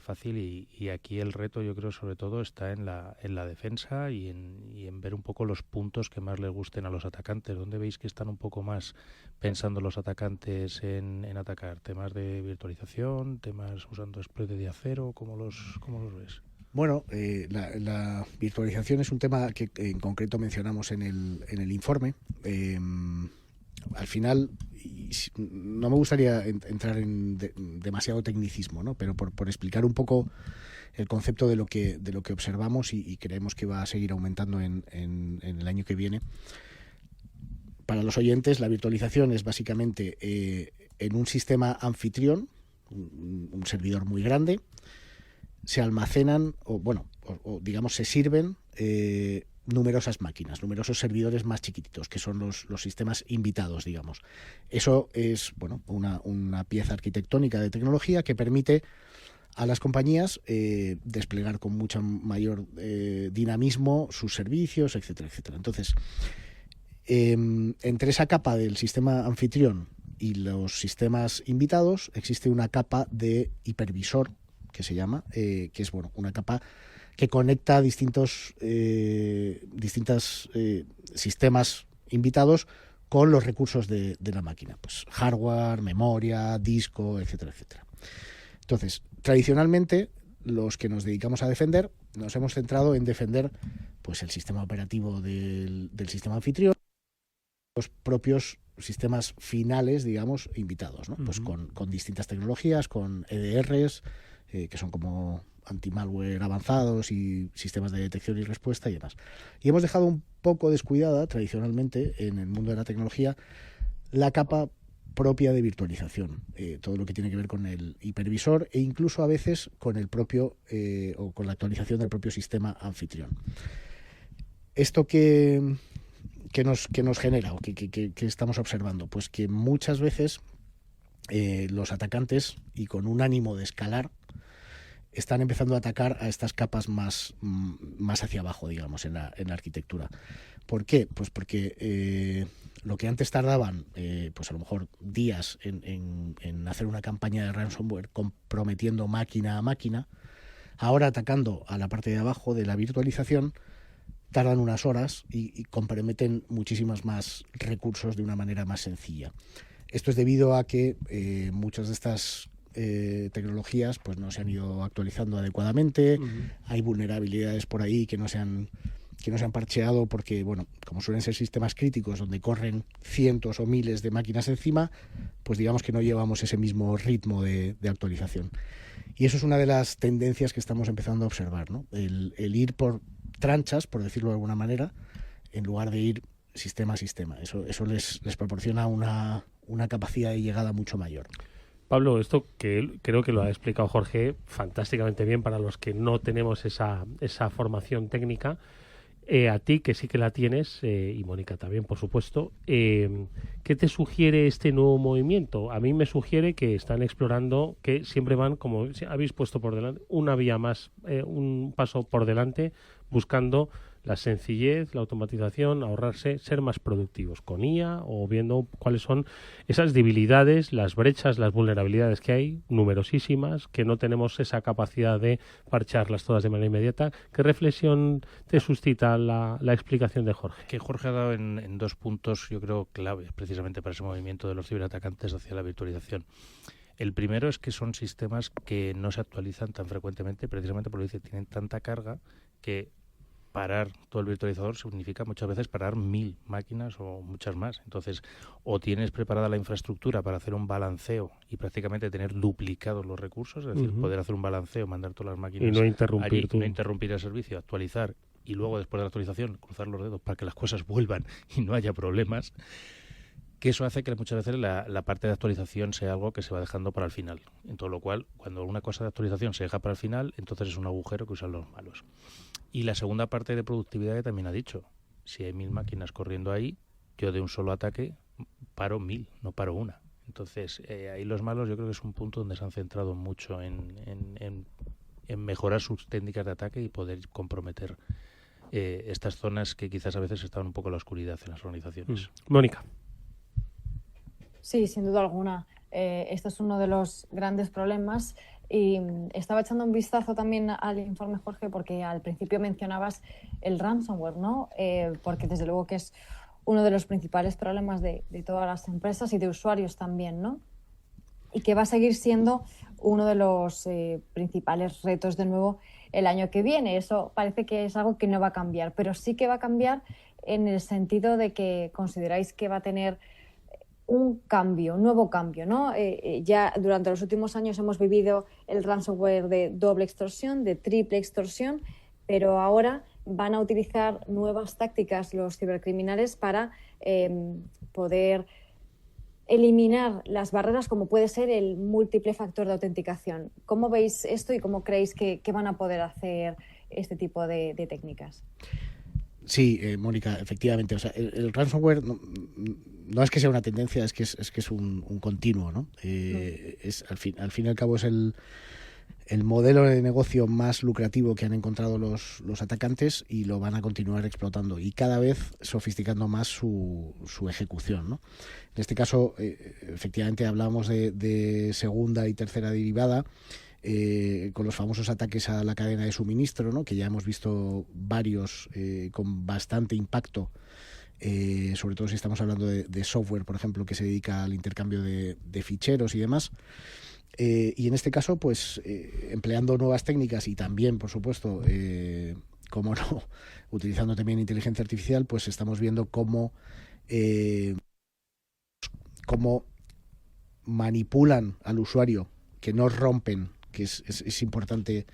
fácil, y aquí el reto, yo creo, sobre todo está en la defensa y en ver un poco los puntos que más les gusten a los atacantes. ¿Dónde veis que están un poco más pensando los atacantes en atacar? ¿Temas de virtualización? ¿Temas usando exploit de acero? ¿Cómo los ves? Bueno, la virtualización es un tema que en concreto mencionamos en el informe. Al final, no me gustaría entrar en demasiado tecnicismo, ¿no? Pero por explicar un poco el concepto de lo que observamos y creemos que va a seguir aumentando en el año que viene. Para los oyentes, la virtualización es básicamente en un sistema anfitrión, un servidor muy grande, se almacenan o digamos se sirven numerosas máquinas, numerosos servidores más chiquititos, que son los sistemas invitados, digamos. Eso es una pieza arquitectónica de tecnología que permite a las compañías desplegar con mucho mayor dinamismo sus servicios, etcétera, etcétera. Entonces, entre esa capa del sistema anfitrión y los sistemas invitados existe una capa de hipervisor, que se llama, que es una capa que conecta distintos sistemas invitados con los recursos de la máquina, pues hardware, memoria, disco, etcétera, etcétera. Entonces, tradicionalmente, los que nos dedicamos a defender, nos hemos centrado en defender pues el sistema operativo del sistema anfitrión, los propios sistemas finales, digamos, invitados, ¿no? Pues con distintas tecnologías, con EDRs, que son como anti-malware avanzados y sistemas de detección y respuesta y demás. Y hemos dejado un poco descuidada, tradicionalmente, en el mundo de la tecnología, la capa propia de virtualización, todo lo que tiene que ver con el hipervisor e incluso a veces con el propio o con la actualización del propio sistema anfitrión. Esto que nos genera o que estamos observando, pues que muchas veces los atacantes, y con un ánimo de escalar, están empezando a atacar a estas capas más hacia abajo, digamos, en la arquitectura. ¿Por qué? Pues porque lo que antes tardaban, pues a lo mejor días en hacer una campaña de ransomware comprometiendo máquina a máquina, ahora atacando a la parte de abajo de la virtualización, tardan unas horas y comprometen muchísimos más recursos de una manera más sencilla. Esto es debido a que muchas de estas tecnologías pues no se han ido actualizando adecuadamente. Hay vulnerabilidades por ahí que no se han parcheado porque, como suelen ser sistemas críticos donde corren cientos o miles de máquinas encima, pues digamos que no llevamos ese mismo ritmo de actualización. Y eso es una de las tendencias que estamos empezando a observar, ¿no? El ir por tranchas, por decirlo de alguna manera, en lugar de ir sistema a sistema. Eso les proporciona una capacidad de llegada mucho mayor. Pablo, esto que creo que lo ha explicado Jorge fantásticamente bien para los que no tenemos esa formación técnica. A ti, que sí que la tienes, y Mónica también, por supuesto, ¿qué te sugiere este nuevo movimiento? A mí me sugiere que están explorando, que siempre van, como habéis puesto por delante, una vía más, un paso por delante, buscando la sencillez, la automatización, ahorrarse, ser más productivos con IA o viendo cuáles son esas debilidades, las brechas, las vulnerabilidades que hay, numerosísimas, que no tenemos esa capacidad de parcharlas todas de manera inmediata. ¿Qué reflexión te suscita la explicación de Jorge? Que Jorge ha dado en 2 puntos, yo creo, claves precisamente para ese movimiento de los ciberatacantes hacia la virtualización. El primero es que son sistemas que no se actualizan tan frecuentemente, precisamente porque tienen tanta carga que parar todo el virtualizador significa muchas veces parar 1000 máquinas o muchas más. Entonces, o tienes preparada la infraestructura para hacer un balanceo y prácticamente tener duplicados los recursos, es decir, poder hacer un balanceo, mandar todas las máquinas y no interrumpir, allí, no interrumpir el servicio, actualizar y luego después de la actualización cruzar los dedos para que las cosas vuelvan y no haya problemas, que eso hace que muchas veces la parte de actualización sea algo que se va dejando para el final. En todo lo cual, cuando una cosa de actualización se deja para el final, entonces es un agujero que usan los malos. Y la segunda parte de productividad que también ha dicho, si hay 1000 máquinas corriendo ahí, yo de un solo ataque paro 1000, no paro una. Entonces, ahí los malos yo creo que es un punto donde se han centrado mucho en mejorar sus técnicas de ataque y poder comprometer estas zonas que quizás a veces estaban un poco en la oscuridad en las organizaciones. Mónica. Sí, sin duda alguna. Este es uno de los grandes problemas. Y estaba echando un vistazo también al informe, Jorge, porque al principio mencionabas el ransomware, ¿no? Porque desde luego que es uno de los principales problemas de todas las empresas y de usuarios también, ¿no? Y que va a seguir siendo uno de los principales retos de nuevo el año que viene. Eso parece que es algo que no va a cambiar, pero sí que va a cambiar en el sentido de que consideráis que va a tener un nuevo cambio, ¿no? Ya durante los últimos años hemos vivido el ransomware de doble extorsión, de triple extorsión, pero ahora van a utilizar nuevas tácticas los cibercriminales para poder eliminar las barreras, como puede ser el múltiple factor de autenticación. ¿Cómo veis esto y cómo creéis que van a poder hacer este tipo de técnicas? Sí, Mónica, efectivamente. O sea, el ransomware no es que sea una tendencia, es que es un continuo, ¿no? Al fin y al cabo es el modelo de negocio más lucrativo que han encontrado los atacantes y lo van a continuar explotando y cada vez sofisticando más su ejecución, ¿no? En este caso, efectivamente, hablábamos de segunda y tercera derivada, con los famosos ataques a la cadena de suministro, ¿no? Que ya hemos visto varios con bastante impacto, sobre todo si estamos hablando de software, por ejemplo, que se dedica al intercambio de ficheros y demás. Y en este caso, pues empleando nuevas técnicas y también, por supuesto, como no, utilizando también inteligencia artificial, pues estamos viendo cómo manipulan al usuario, que no rompen, que es importante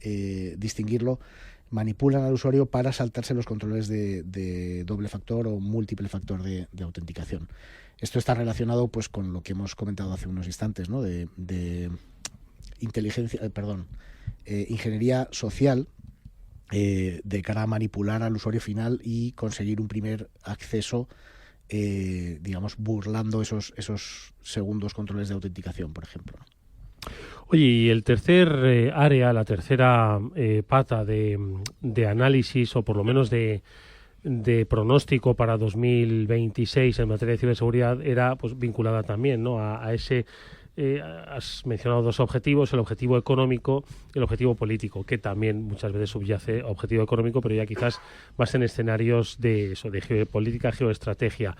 distinguirlo, manipulan al usuario para saltarse los controles de doble factor o múltiple factor de autenticación. Esto está relacionado pues con lo que hemos comentado hace unos instantes, ¿no? de ingeniería social de cara a manipular al usuario final y conseguir un primer acceso, digamos, burlando esos segundos controles de autenticación, por ejemplo, ¿no? Oye, y el tercer área, la tercera pata de análisis, o por lo menos de pronóstico para 2026 en materia de ciberseguridad, era pues vinculada también, ¿no? a ese, has mencionado dos objetivos, el objetivo económico y el objetivo político, que también muchas veces subyace objetivo económico, pero ya quizás más en escenarios de geopolítica, geoestrategia.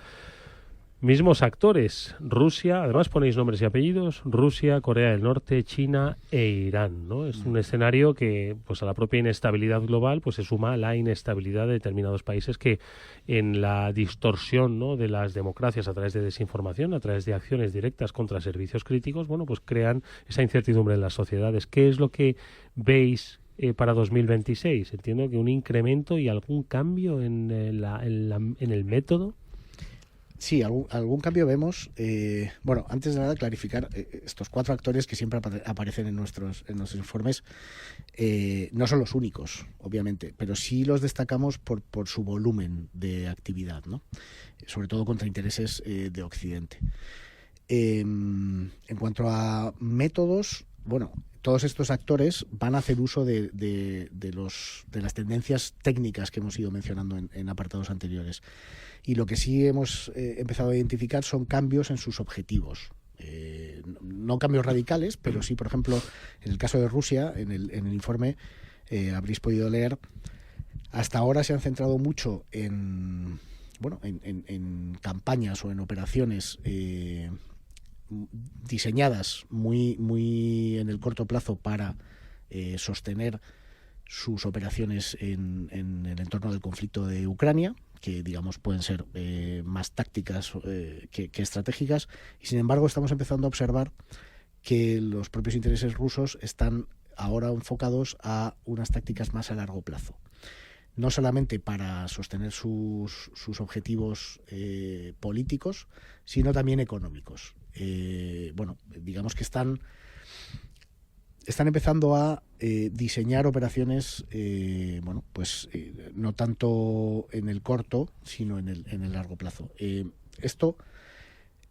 Mismos actores, Rusia, además ponéis nombres y apellidos, Rusia, Corea del Norte, China e Irán, ¿no? Es un escenario que, pues a la propia inestabilidad global, pues se suma la inestabilidad de determinados países que en la distorsión, ¿no?, de las democracias a través de desinformación, a través de acciones directas contra servicios críticos, bueno, pues crean esa incertidumbre en las sociedades. ¿Qué es lo que veis para 2026? Entiendo que un incremento y algún cambio en el método. Sí, algún cambio vemos. Bueno, antes de nada, clarificar, estos 4 actores que siempre aparecen en nuestros informes no son los únicos, obviamente, pero sí los destacamos por su volumen de actividad, ¿no? Sobre todo contra intereses de Occidente. En cuanto a métodos, bueno, todos estos actores van a hacer uso de las tendencias técnicas que hemos ido mencionando en apartados anteriores. Y lo que sí hemos empezado a identificar son cambios en sus objetivos. No cambios radicales, pero sí, por ejemplo, en el caso de Rusia, en el informe habréis podido leer, hasta ahora se han centrado mucho en campañas o en operaciones diseñadas muy en el corto plazo para sostener sus operaciones en el entorno del conflicto de Ucrania, que digamos pueden ser más tácticas que estratégicas, y sin embargo estamos empezando a observar que los propios intereses rusos están ahora enfocados a unas tácticas más a largo plazo, no solamente para sostener sus objetivos políticos, sino también económicos. Digamos que están empezando a diseñar operaciones, no tanto en el corto, sino en el largo plazo. Esto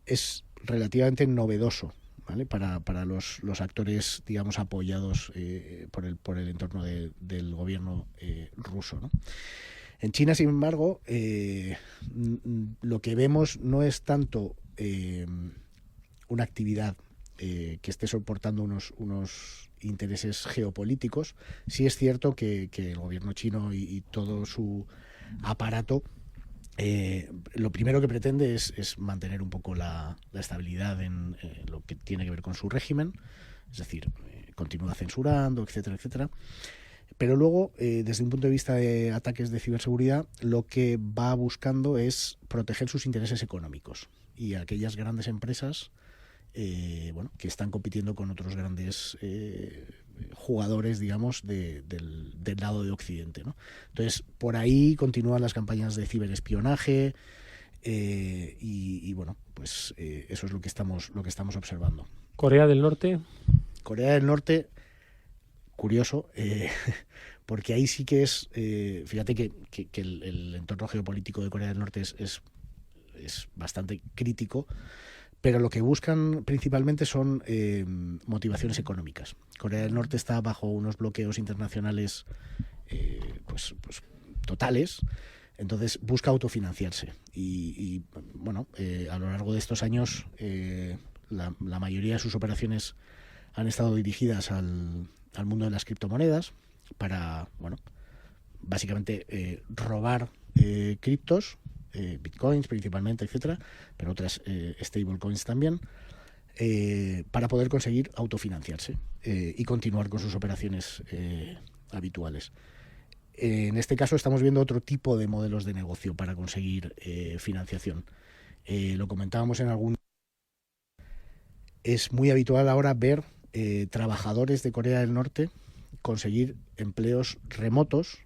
es relativamente novedoso, ¿vale? Para los actores, digamos, apoyados por el entorno del gobierno ruso, ¿no? En China, sin embargo, lo que vemos no es tanto una actividad que esté soportando unos intereses geopolíticos. Sí es cierto que el gobierno chino y todo su aparato lo primero que pretende es mantener un poco la estabilidad en lo que tiene que ver con su régimen, es decir, continúa censurando, etcétera, etcétera. Pero luego, desde un punto de vista de ataques de ciberseguridad, lo que va buscando es proteger sus intereses económicos y aquellas grandes empresas que están compitiendo con otros grandes jugadores, digamos, del lado de Occidente, ¿no? Entonces, por ahí continúan las campañas de ciberespionaje eso es lo que estamos observando. Corea del Norte. Corea del Norte, curioso, porque ahí sí que es, fíjate que el entorno geopolítico de Corea del Norte es bastante crítico, pero lo que buscan principalmente son motivaciones económicas. Corea del Norte está bajo unos bloqueos internacionales totales, entonces busca autofinanciarse. A lo largo de estos años la mayoría de sus operaciones han estado dirigidas al mundo de las criptomonedas para, básicamente robar criptos, bitcoins principalmente, etcétera, pero otras stablecoins también, para poder conseguir autofinanciarse y continuar con sus operaciones habituales. En este caso estamos viendo otro tipo de modelos de negocio para conseguir financiación. Lo comentábamos en algún... Es muy habitual ahora ver trabajadores de Corea del Norte conseguir empleos remotos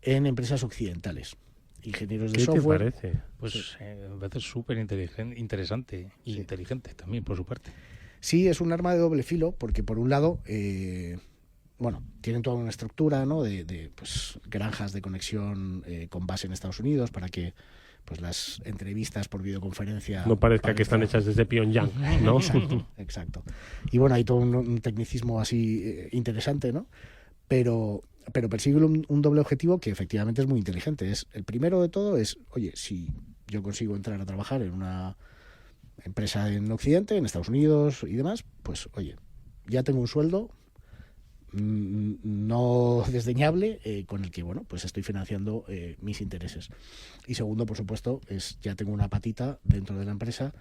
en empresas occidentales. Ingenieros de software. ¿Qué te parece? Pues me parece súper interesante e inteligente también, por su parte. Sí, es un arma de doble filo, porque por un lado, tienen toda una estructura, ¿no? de granjas de conexión con base en Estados Unidos para que las entrevistas por videoconferencia no parezca que están hechas desde Pyongyang, ¿no? Exacto. Y hay todo un tecnicismo así interesante, ¿no? Pero persigue un doble objetivo que efectivamente es muy inteligente. El primero de todo es, oye, si yo consigo entrar a trabajar en una empresa en Occidente, en Estados Unidos y demás, pues oye, ya tengo un sueldo no desdeñable con el que estoy financiando mis intereses. Y segundo, por supuesto, ya tengo una patita dentro de la empresa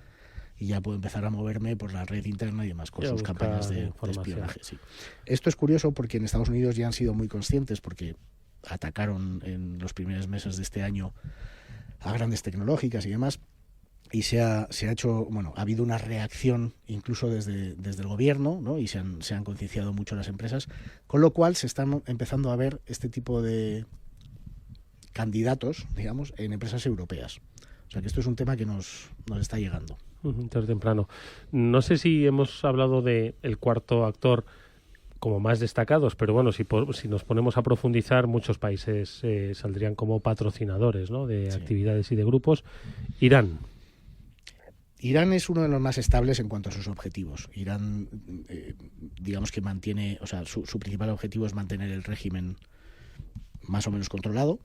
y ya puedo empezar a moverme por la red interna y demás con sus campañas de espionaje. Sí. Esto es curioso porque en Estados Unidos ya han sido muy conscientes, porque atacaron en los primeros meses de este año a grandes tecnológicas y demás, y se ha hecho, ha habido una reacción incluso desde el gobierno, ¿no? Y se han concienciado mucho las empresas, con lo cual se están empezando a ver este tipo de candidatos, digamos, en empresas europeas. O sea que esto es un tema que nos está llegando. Tarde o temprano. No sé si hemos hablado de el cuarto actor como más destacados, pero bueno, si nos ponemos a profundizar, muchos países saldrían como patrocinadores, ¿no? De actividades y de grupos. Irán Irán es uno de los más estables en cuanto a sus objetivos. Irán, digamos que mantiene, o sea, su principal objetivo es mantener el régimen más o menos controlado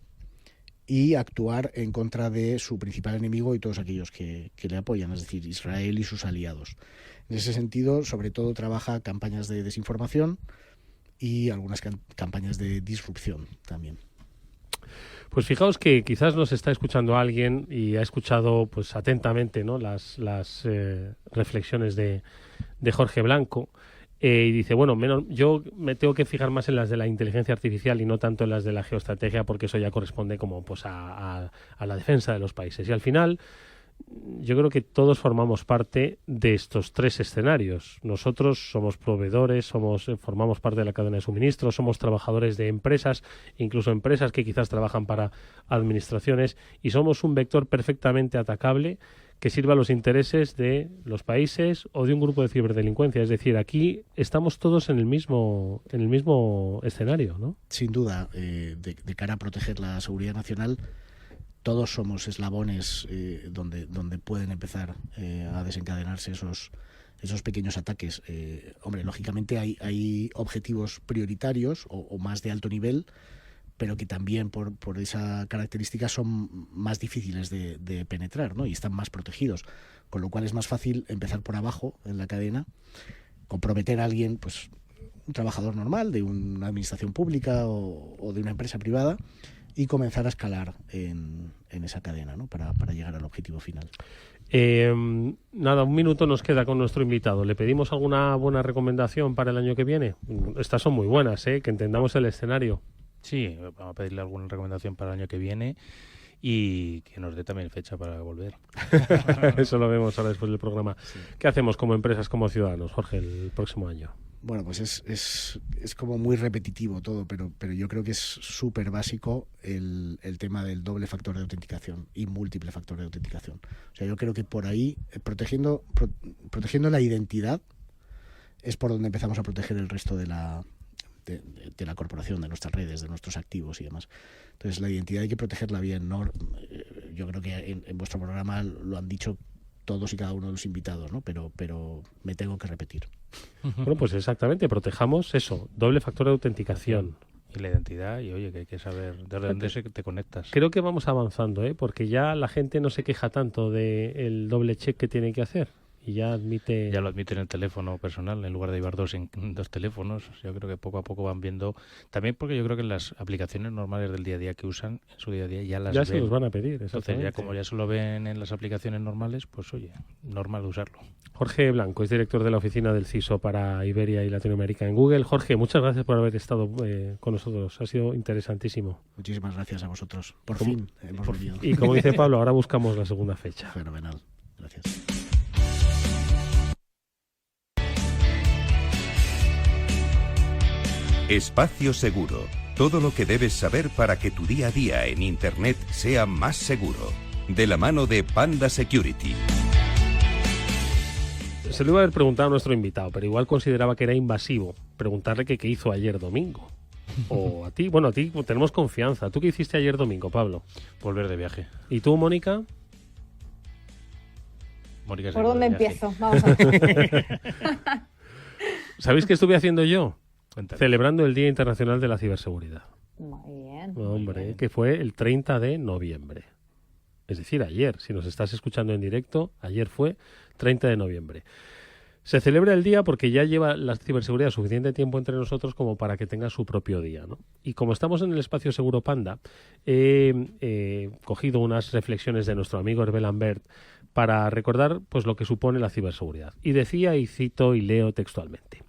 y actuar en contra de su principal enemigo y todos aquellos que le apoyan, es decir, Israel y sus aliados. En ese sentido, sobre todo trabaja campañas de desinformación y algunas campañas de disrupción también. Pues fijaos que quizás nos está escuchando alguien y ha escuchado pues atentamente, ¿no?, las reflexiones de Jorge Blanco. Y dice, bueno, yo me tengo que fijar más en las de la inteligencia artificial y no tanto en las de la geoestrategia, porque eso ya corresponde como pues a la defensa de los países. Y al final, yo creo que todos formamos parte de estos tres escenarios. Nosotros somos proveedores, formamos parte de la cadena de suministro, somos trabajadores de empresas, incluso empresas que quizás trabajan para administraciones, y somos un vector perfectamente atacable que sirva a los intereses de los países o de un grupo de ciberdelincuencia. Es decir, aquí estamos todos en el mismo escenario, ¿no? Sin duda, de cara a proteger la seguridad nacional, todos somos eslabones donde pueden empezar a desencadenarse esos pequeños ataques. Hombre, lógicamente hay objetivos prioritarios o más de alto nivel, pero que también por esa característica son más difíciles de penetrar, ¿no? Y están más protegidos, con lo cual es más fácil empezar por abajo en la cadena, comprometer a alguien, pues un trabajador normal de una administración pública o de una empresa privada, y comenzar a escalar en esa cadena, ¿no?, para llegar al objetivo final. Nada, un minuto nos queda con nuestro invitado. ¿Le pedimos alguna buena recomendación para el año que viene? Estas son muy buenas, que entendamos el escenario. Sí, vamos a pedirle alguna recomendación para el año que viene y que nos dé también fecha para volver. Eso lo vemos ahora después del programa. Sí. ¿Qué hacemos como empresas, como ciudadanos, Jorge, el próximo año? Bueno, pues es como muy repetitivo todo, pero yo creo que es súper básico el tema del doble factor de autenticación y múltiple factor de autenticación. O sea, yo creo que por ahí, protegiendo la identidad, es por donde empezamos a proteger el resto de la corporación, de nuestras redes, de nuestros activos y demás. Entonces, la identidad hay que protegerla bien, ¿no? Yo creo que en vuestro programa lo han dicho todos y cada uno de los invitados, ¿no? Pero me tengo que repetir. Bueno, pues exactamente, protejamos eso, doble factor de autenticación. Y la identidad, y oye, que hay que saber de dónde te conectas. Creo que vamos avanzando, porque ya la gente no se queja tanto del doble check que tiene que hacer. Y ya lo admite en el teléfono personal en lugar de llevar dos teléfonos. Yo creo que poco a poco van viendo, también porque yo creo que en las aplicaciones normales del día a día que usan en su día a día ya ven. Se los van a pedir. Entonces ya como ya se lo ven en las aplicaciones normales, pues oye, normal usarlo. Jorge Blanco es director de la oficina del CISO para Iberia y Latinoamérica en Google. Jorge, muchas gracias por haber estado con nosotros, ha sido interesantísimo. Muchísimas gracias a vosotros, por fin hemos venido. Y como dice Pablo, ahora buscamos la segunda fecha. Fenomenal, gracias. Espacio Seguro. Todo lo que debes saber para que tu día a día en Internet sea más seguro. De la mano de Panda Security. Se lo iba a haber preguntado a nuestro invitado, pero igual consideraba que era invasivo preguntarle qué hizo ayer domingo. O a ti, bueno, a ti tenemos confianza. ¿Tú qué hiciste ayer domingo, Pablo? Volver de viaje. ¿Y tú, Mónica? ¿Por dónde empiezo? Vamos a ver. ¿Sabéis qué estuve haciendo yo? Cuéntame. Celebrando el Día Internacional de la Ciberseguridad. Muy bien. Hombre, muy bien. Que fue el 30 de noviembre. Es decir, ayer. Si nos estás escuchando en directo, ayer fue 30 de noviembre. Se celebra el día porque ya lleva la ciberseguridad suficiente tiempo entre nosotros como para que tenga su propio día, ¿no? Y como estamos en el Espacio Seguro Panda, he cogido unas reflexiones de nuestro amigo Hervé Lambert para recordar pues lo que supone la ciberseguridad. Y decía, y cito y leo textualmente: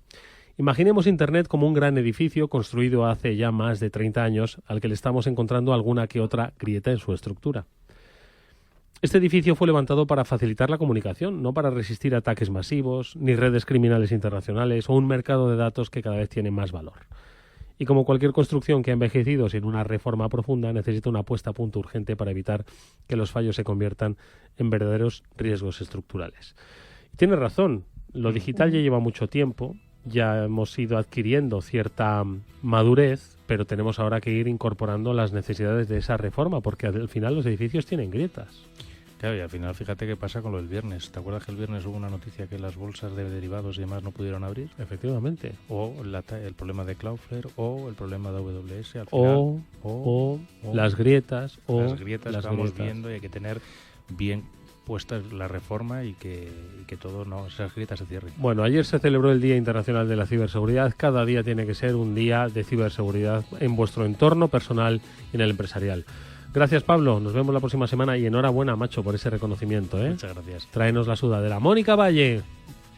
imaginemos Internet como un gran edificio construido hace ya más de 30 años al que le estamos encontrando alguna que otra grieta en su estructura. Este edificio fue levantado para facilitar la comunicación, no para resistir ataques masivos, ni redes criminales internacionales o un mercado de datos que cada vez tiene más valor. Y como cualquier construcción que ha envejecido sin una reforma profunda, necesita una puesta a punto urgente para evitar que los fallos se conviertan en verdaderos riesgos estructurales. Y tiene razón, lo digital ya lleva mucho tiempo, ya hemos ido adquiriendo cierta madurez, pero tenemos ahora que ir incorporando las necesidades de esa reforma, porque al final los edificios tienen grietas. Claro, y al final fíjate qué pasa con lo del viernes. ¿Te acuerdas que el viernes hubo una noticia que las bolsas de derivados y demás no pudieron abrir? Efectivamente. O el problema de Cloudflare, o el problema de AWS al final. O las grietas. Las grietas estamos viendo, y hay que tener bien puesta la reforma y que todo esas grietas se cierren. Bueno, ayer se celebró el Día Internacional de la Ciberseguridad. Cada día tiene que ser un día de ciberseguridad en vuestro entorno personal y en el empresarial. Gracias, Pablo. Nos vemos la próxima semana y enhorabuena, macho, por ese reconocimiento. Muchas gracias. Tráenos la sudadera. Mónica Valle.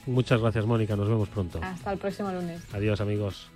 Muchas gracias, Mónica. Nos vemos pronto. Hasta el próximo lunes. Adiós, amigos.